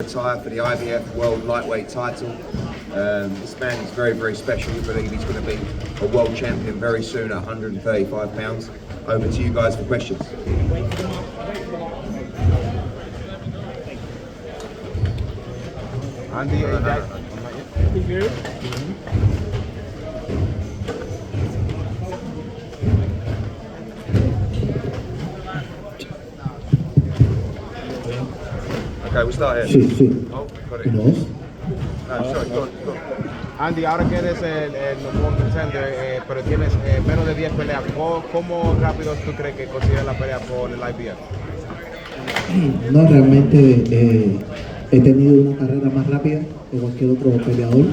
Retire for the IBF World Lightweight title. This man is very, very special. We believe he's going to be a world champion very soon at 135 pounds. Over to you guys for questions. Andy, Okay, we'll start here. Sí, sí. Oh, got it. ¿Y No, dos? sorry, go on. Andy, ahora que eres el number one contender, pero tienes menos de 10 peleas, ¿cómo rápido tú crees que consigues la pelea por el IBF? No, realmente he tenido una carrera más rápida que cualquier otro peleador,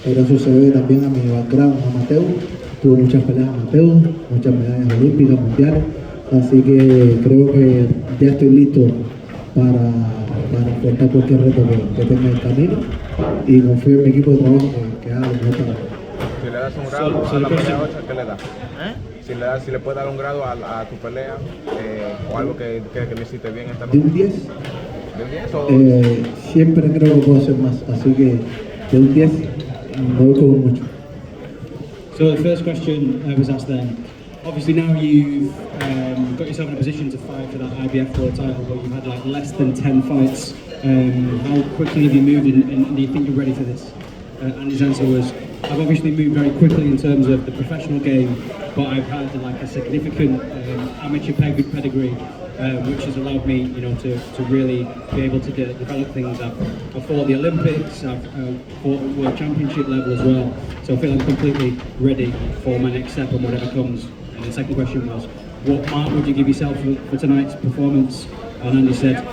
pero eso se debe también a mi background amateur. Tuve muchas peleas amateur, muchas medallas olímpicas, mundiales, así que creo que ya estoy listo para enfrentar cualquier reto que tenga en el camino y confío en mi equipo de trabajo que haga lo mejor para mí. Si le das un grado a la pelea 8, ¿qué le das? Si le puedes dar un grado a tu pelea o algo que le hiciste bien esta noche. De un 10, ¿De un 10 o...? siempre creo que puedo hacer más, así que de un 10 me voy con mucho. So the first question was asked then. Obviously now you've got yourself in a position to fight for that IBF World title, but you've had like less than 10 fights. How quickly have you moved and do you think you're ready for this? And his answer was, I've obviously moved very quickly in terms of the professional game, but I've had like a significant amateur pedigree, which has allowed me, you know, to really be able to develop things. I've fought the Olympics, I've fought at World Championship level as well, so I feel I'm completely ready for my next step and whatever comes. And the second question was, what mark would you give yourself for tonight's performance? And Andy said,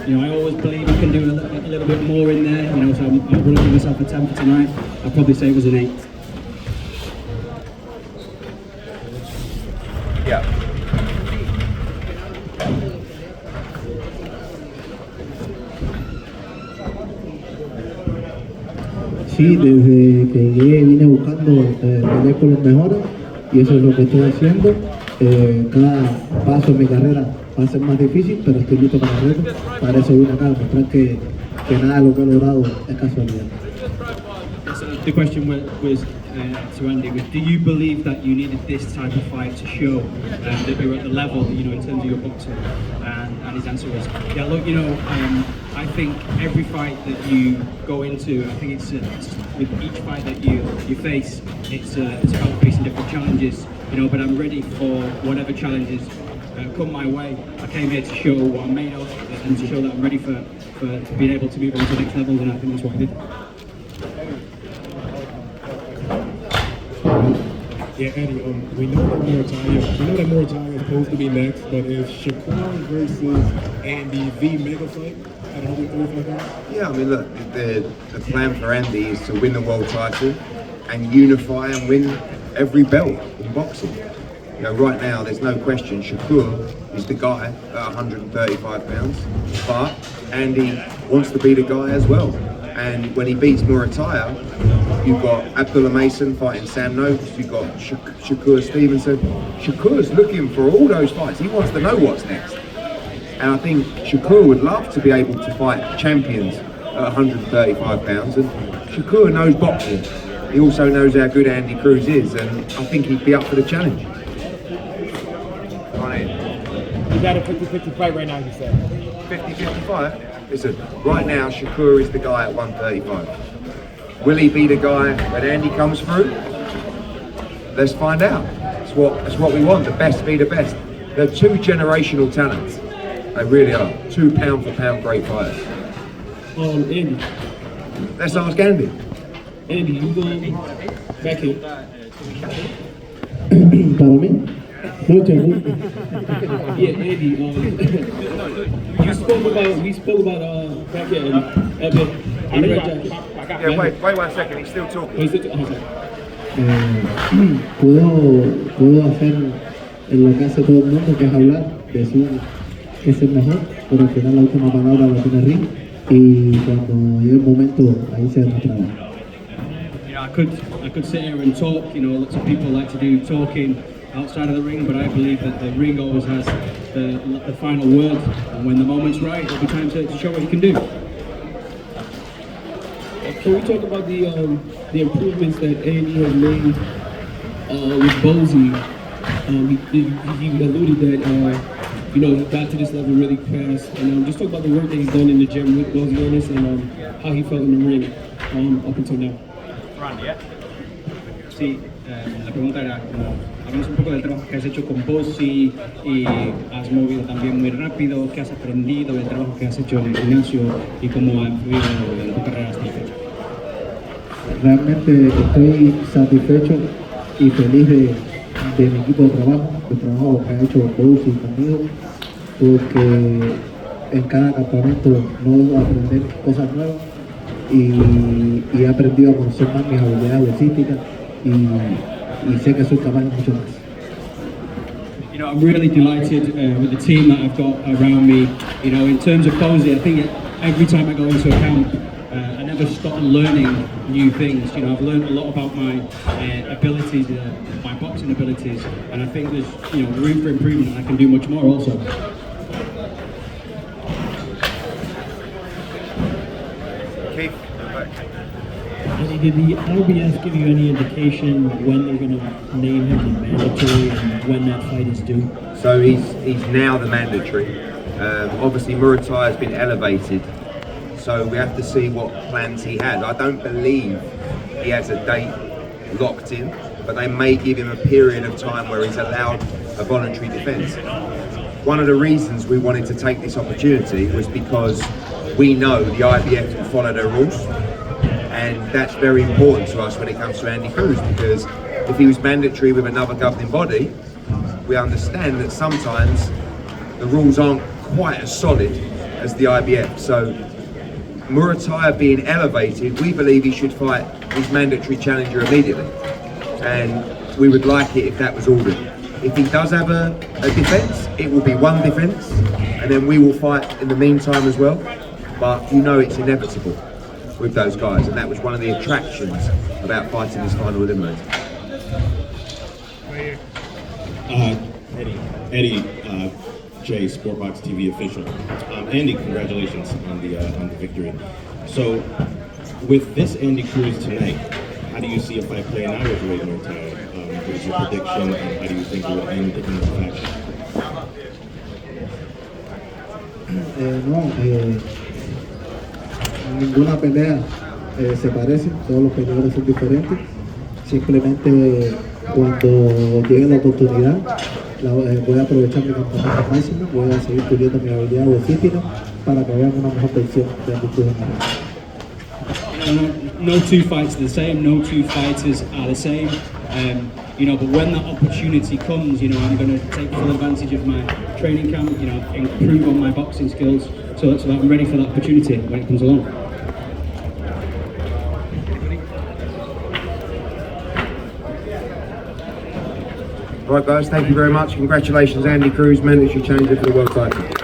you know, I always believe I can do a little bit more in there, you know, so I'm going to give myself a 10 for tonight. I'd probably say it was an 8. Yeah. Sí, desde que llegué vine buscando pelear con los mejores y eso es lo que estoy haciendo. Cada paso en mi carrera va a ser más difícil, pero estoy listo para el reto. Para eso vine acá a demostrar que nada de lo que he logrado es casualidad. So the question was to Andy, do you believe that you needed this type of fight to show that you're at the level, you know, in terms of your boxing? And his answer was, yeah, look, you know, I think every fight that you go into, I think it's with each fight that you face, it's about facing different challenges, you know, but I'm ready for whatever challenges come my way. I came here to show what I'm made of and to show that I'm ready for being able to move on to the next level, and I think that's what I did. Yeah, Eddie, we know that Muay is supposed to be next, but is Shakur versus Andy the mega fight at 135 pounds? Yeah, I mean, look, the plan for Andy is to win the world title and unify and win every belt in boxing. You know, right now, there's no question Shakur is the guy at 135 pounds, but Andy wants to be the guy as well. And when he beats Murataya, you've got Abdullah Mason fighting Sam Noakes, you've got Shakur Stevenson. Shakur's looking for all those fights. He wants to know what's next. And I think Shakur would love to be able to fight champions at 135 pounds. And Shakur knows boxing. He also knows how good Andy Cruz is, and I think he'd be up for the challenge. On it. You got a 50-50 fight right now, you said. 50-55? Listen, right now Shakur is the guy at 135. Will he be the guy when Andy comes through? Let's find out. That's what we want, the best be the best. They're two generational talents. They really are. 2 pound for pound great fighters. Andy. Let's ask Andy. Andy, you going back here? Para mí, mucho. Yeah, Andy. We spoke about back here a bit. Yeah, wait 1 second. He's still talking. Puedo hacer lo que hace todo el mundo, que es hablar, decir que es el mejor, pero al final la última palabra la tiene Ring y cuando llegue el momento ahí se demostrará. You know, I could sit here and talk. You know, lots of people like to do talking outside of the ring, but I believe that the ring always has the final word, and when the moment's right, it'll be time to show what you can do. Can we talk about the improvements that Andy has made with Bozy? He alluded that he got to this level really fast, and just talk about the work that he's done in the gym with Bozy Jonas and how he felt in the ring up until now. Sí, la pregunta era como, hablamos un poco del trabajo que has hecho con Bossy y has movido también muy rápido, qué has aprendido del trabajo que has hecho en el gimnasio y cómo ha influido en tu carrera hasta la fecha. Realmente estoy satisfecho y feliz de mi equipo de trabajo, del trabajo que ha hecho Bossy y conmigo, porque en cada campamento no debo aprender cosas nuevas y he aprendido a conocer más mis habilidades boxísticas y sé que soy capaz de mucho más. You know, I'm really delighted with the team that I've got around me. You know, in terms of Bozy, I think every time I go into a camp, I never stop learning new things. You know, I've learned a lot about my abilities, my boxing abilities, and I think there's room for improvement. I can do much more also. Keith. Did the IBF give you any indication when they're going to name him the mandatory and when that fight is due? So he's now the mandatory. Obviously Muratai has been elevated, so we have to see what plans he has. I don't believe he has a date locked in, but they may give him a period of time where he's allowed a voluntary defence. One of the reasons we wanted to take this opportunity was because we know the IBF will follow their rules, and that's very important to us when it comes to Andy Cruz, because if he was mandatory with another governing body, we understand that sometimes the rules aren't quite as solid as the IBF. So Muratai being elevated, we believe he should fight his mandatory challenger immediately, and we would like it if that was ordered. If he does have a defence, it will be one defence, and then we will fight in the meantime as well. But it's inevitable with those guys, and that was one of the attractions about fighting this final eliminator. Eddie, Jay, Sportbox TV official. Andy, congratulations on the victory. So, with this Andy Cruz tonight, how do you see a fight playing out with Ray Muratai? What is your prediction, and how do you think it will end in the faction? Ninguna pelea se parece, todos los peleadores son diferentes. Simplemente cuando llegue la oportunidad voy a aprovechar mi campamento máximo, voy a seguir puliendo mi habilidad boxística para que vean una mejor versión de Andy Cruz en mi vida. No two fights are the same, no two fighters are the same. But when that opportunity comes, I'm going to take full advantage of my training camp, improve on my boxing skills so that I'm ready for that opportunity when it comes along. Right guys, thank you very much. Congratulations Andy Cruz, mandatory challenger for the world title.